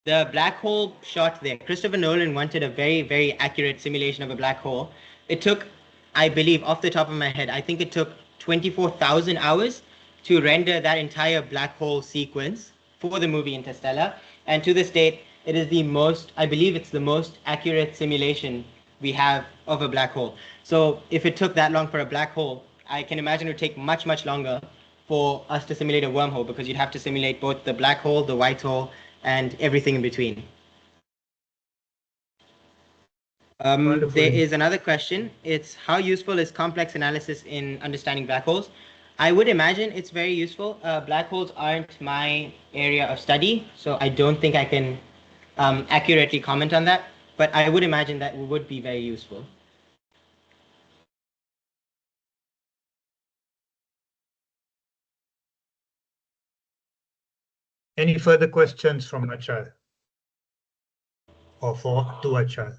the black hole shot there, Christopher Nolan wanted a very, very accurate simulation of a black hole. It took, I believe, off the top of my head, I think it took 24,000 hours to render that entire black hole sequence for the movie Interstellar. And to this date, it is the most, I believe it's the most accurate simulation we have of a black hole. So if it took that long for a black hole, I can imagine it would take much, much longer for us to simulate a wormhole, because you'd have to simulate both the black hole, the white hole, and everything in between. There is another question. It's how useful is complex analysis in understanding black holes? I would imagine it's very useful. Black holes aren't my area of study, so I don't think I can accurately comment on that, but I would imagine that would be very useful. Any further questions from Archal or to Archal?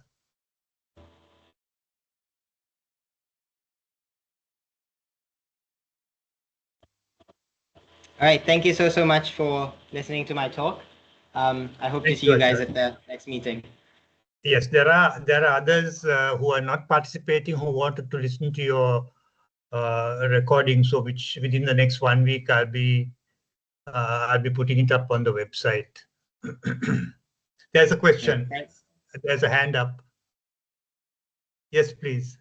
All right, thank you so much for listening to my talk. I hope to see you guys at the next meeting. Yes, there are others who are not participating who wanted to listen to your recording. So, which within the next 1 week, I'll be putting it up on the website. There's a question. Okay, There's a hand up. Yes, please.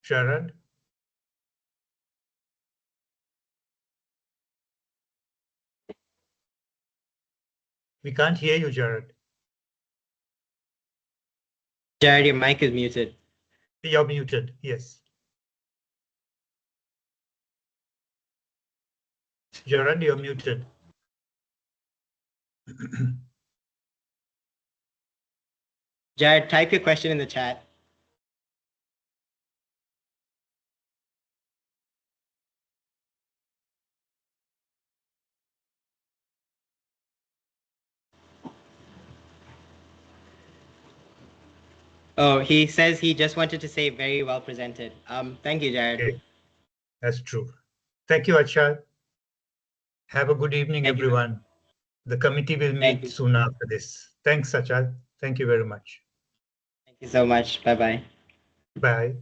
Sharon? We can't hear you, Jared. Jared, your mic is muted. You're muted, yes. Jared, you're muted. Jared, type your question in the chat. Oh, he says he just wanted to say very well presented. Thank you, Jared. Okay. That's true. Thank you, Archal. Have a good evening, everyone. The committee will meet soon after this. Thanks, Archal. Thank you very much. Thank you so much. Bye-bye. Bye.